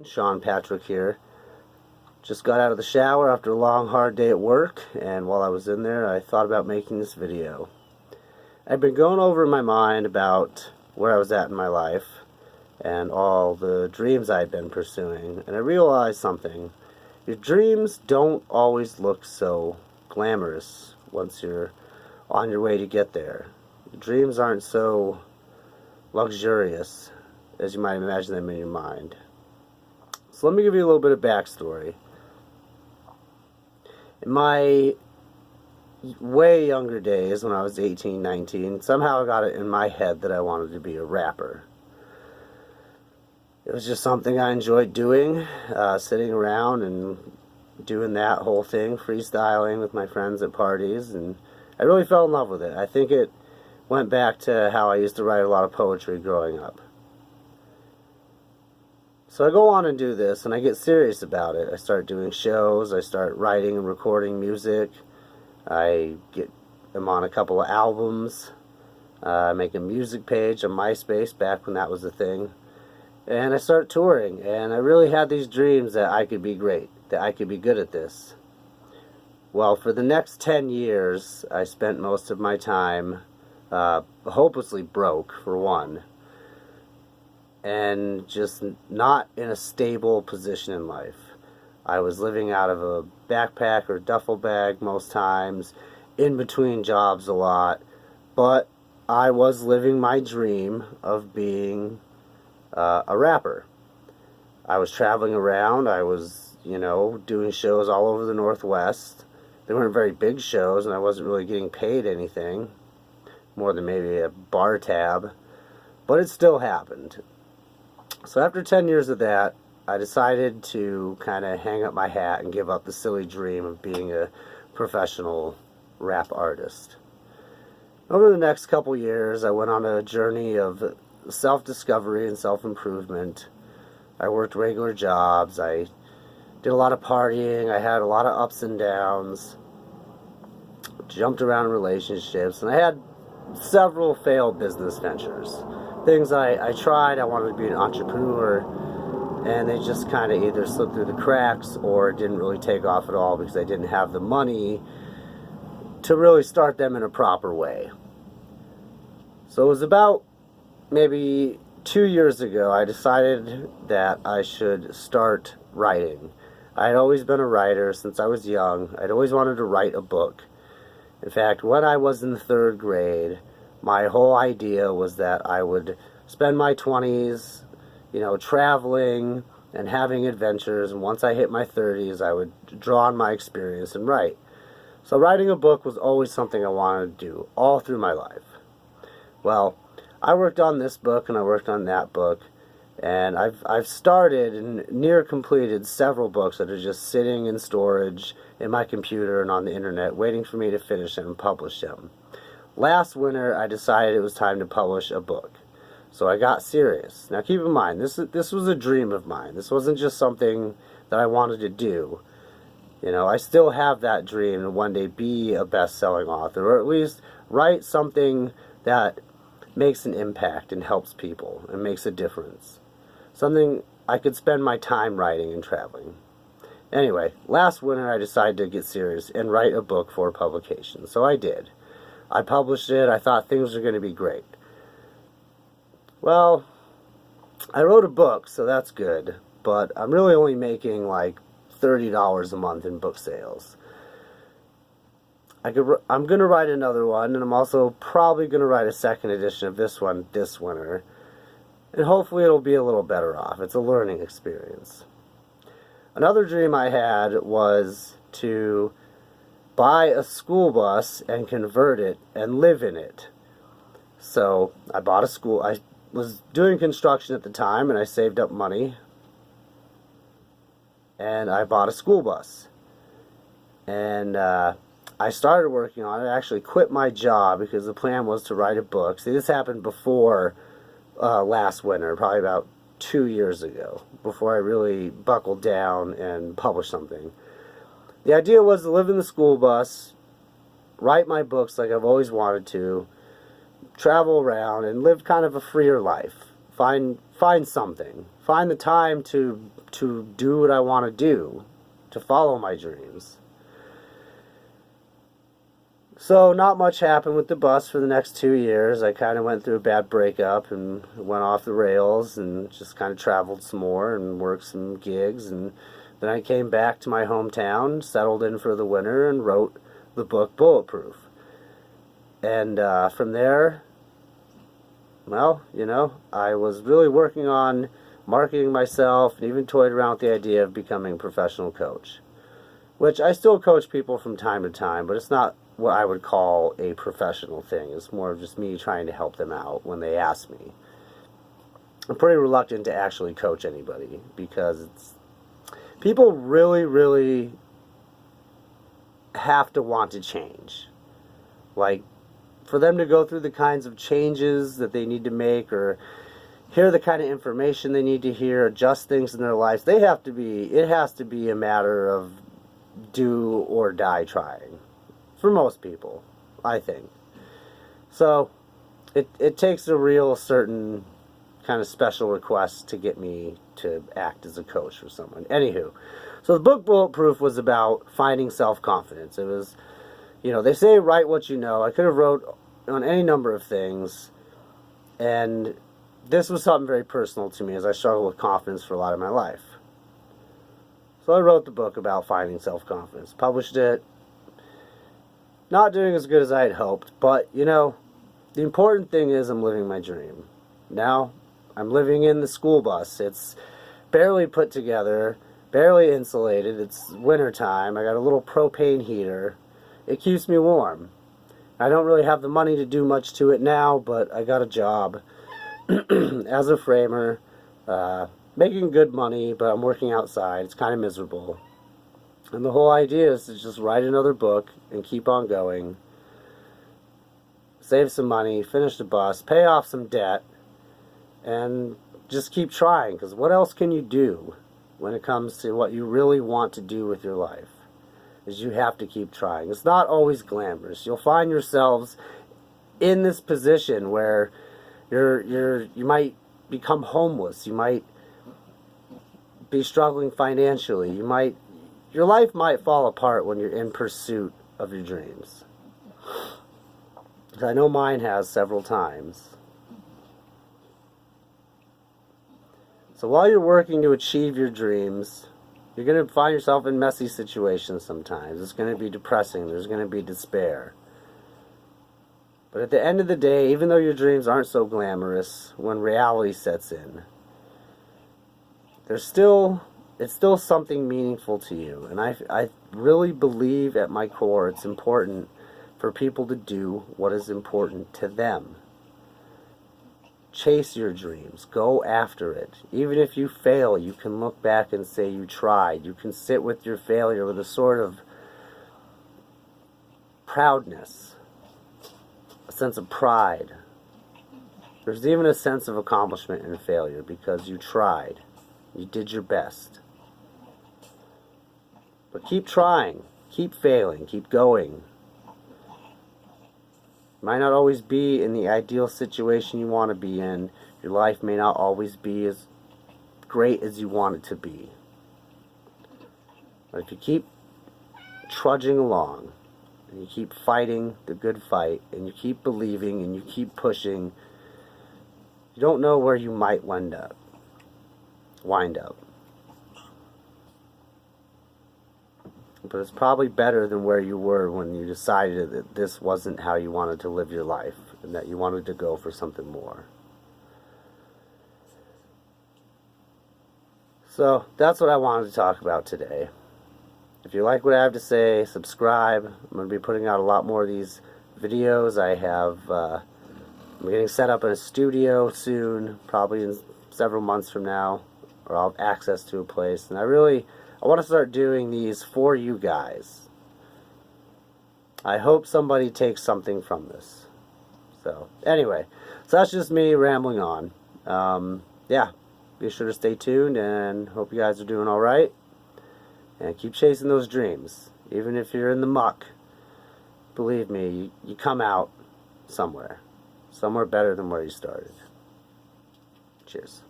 Sean Patrick here. Just got out of the shower after a long hard day at work, and while I was in there I thought about making this video. I've been going over in my mind about where I was at in my life and all the dreams I'd been pursuing, and I realized something. Your dreams don't always look so glamorous once you're on your way to get there. Your dreams aren't so luxurious as you might imagine them in your mind. So let me give you a little bit of backstory. In my way younger days, when I was 18, 19, somehow I got it in my head that I wanted to be a rapper. It was just something I enjoyed doing, sitting around and doing that whole thing, freestyling with my friends at parties, and I really fell in love with it. I think it went back to how I used to write a lot of poetry growing up. So I go on and do this, and I get serious about it. I start doing shows, I start writing and recording music, I'm on a couple of albums, I make a music page on MySpace back when that was a thing, and I start touring, and I really had these dreams that I could be great, that I could be good at this. Well, for the next 10 years, I spent most of my time hopelessly broke, for one, and just not in a stable position in life. I was living out of a backpack or duffel bag most times, in between jobs a lot, but I was living my dream of being a rapper. I was traveling around, I was, doing shows all over the Northwest. They weren't very big shows, and I wasn't really getting paid anything, more than maybe a bar tab, but it still happened. So after 10 years of that, I decided to kind of hang up my hat and give up the silly dream of being a professional rap artist. Over the next couple years, I went on a journey of self-discovery and self-improvement. I worked regular jobs, I did a lot of partying, I had a lot of ups and downs, jumped around in relationships, and I had several failed business ventures. Things I tried. I wanted to be an entrepreneur, and they just kind of either slipped through the cracks or didn't really take off at all because I didn't have the money to really start them in a proper way. So it was about maybe 2 years ago I decided that I should start writing. I had always been a writer since I was young. I'd always wanted to write a book. In fact, when I was in the 3rd grade, my whole idea was that I would spend my 20s, traveling and having adventures, and once I hit my 30s, I would draw on my experience and write. So writing a book was always something I wanted to do, all through my life. Well, I worked on this book, and I worked on that book, and I've started and near completed several books that are just sitting in storage in my computer and on the internet, waiting for me to finish them and publish them. Last winter, I decided it was time to publish a book. So I got serious. Now keep in mind, this was a dream of mine. This wasn't just something that I wanted to do. I still have that dream to one day be a best-selling author, or at least write something that makes an impact and helps people and makes a difference. Something I could spend my time writing and traveling. Anyway, last winter I decided to get serious and write a book for publication. So I did. I published it. I thought things were going to be great. Well, I wrote a book, so that's good, but I'm really only making like $30 a month in book sales. I'm going to write another one, and I'm also probably going to write a second edition of this one this winter, and hopefully it'll be a little better off. It's a learning experience. Another dream I had was to buy a school bus and convert it and live in it. So I bought a school. I was doing construction at the time, and I saved up money, and I bought a school bus, and I started working on it. I actually quit my job because the plan was to write a book. See, this happened before last winter, probably about 2 years ago, before I really buckled down and published something. The idea was to live in the school bus, write my books like I've always wanted to, travel around and live kind of a freer life. Find something. find the time to do what I want to do, to follow my dreams. So not much happened with the bus for the next 2 years. I kind of went through a bad breakup and went off the rails and just kind of traveled some more and worked some gigs. And then I came back to my hometown, settled in for the winter, and wrote the book Bulletproof. And from there, well, I was really working on marketing myself and even toyed around with the idea of becoming a professional coach, which I still coach people from time to time, but it's not what I would call a professional thing. It's more of just me trying to help them out when they ask me. I'm pretty reluctant to actually coach anybody because people really, really have to want to change. Like, for them to go through the kinds of changes that they need to make or hear the kind of information they need to hear, adjust things in their lives, it has to be a matter of do or die trying. For most people, I think. So, it takes a real certain kind of special request to get me to act as a coach for someone. Anywho, so the book Bulletproof was about finding self-confidence. It was, they say write what you know. I could have wrote on any number of things, and this was something very personal to me as I struggled with confidence for a lot of my life. So I wrote the book about finding self-confidence, published it. Not doing as good as I had hoped, but, the important thing is I'm living my dream. Now, I'm living in the school bus. It's barely put together, barely insulated. It's wintertime. I got a little propane heater. It keeps me warm. I don't really have the money to do much to it now, but I got a job as a framer, making good money, but I'm working outside. It's kind of miserable. And the whole idea is to just write another book and keep on going, save some money, finish the bus, pay off some debt, and just keep trying. Because what else can you do when it comes to what you really want to do with your life? Is you have to keep trying. It's not always glamorous. You'll find yourselves in this position where you might become homeless. You might be struggling financially. Your life might fall apart when you're in pursuit of your dreams. I know mine has several times. So while you're working to achieve your dreams, you're going to find yourself in messy situations sometimes. It's going to be depressing. There's going to be despair. But at the end of the day, even though your dreams aren't so glamorous, when reality sets in, it's still something meaningful to you. And I really believe at my core it's important for people to do what is important to them. Chase your dreams. Go after it. Even if you fail, you can look back and say you tried. You can sit with your failure with a sort of proudness, a sense of pride. There's even a sense of accomplishment in failure because you tried. You did your best. But keep trying, keep failing, keep going. Might not always be in the ideal situation you want to be in. Your life may not always be as great as you want it to be. But if you keep trudging along, and you keep fighting the good fight, and you keep believing, and you keep pushing, you don't know where you might wind up. But it's probably better than where you were when you decided that this wasn't how you wanted to live your life and that you wanted to go for something more. So that's what I wanted to talk about today. If you like what I have to say, subscribe. I'm going to be putting out a lot more of these videos. I'm getting set up in a studio soon, probably in several months from now, or I'll have access to a place. And I want to start doing these for you guys. I hope somebody takes something from this. So, anyway, so that's just me rambling on. Yeah, be sure to stay tuned and hope you guys are doing alright. And keep chasing those dreams. Even if you're in the muck, believe me, you come out somewhere. Somewhere better than where you started. Cheers.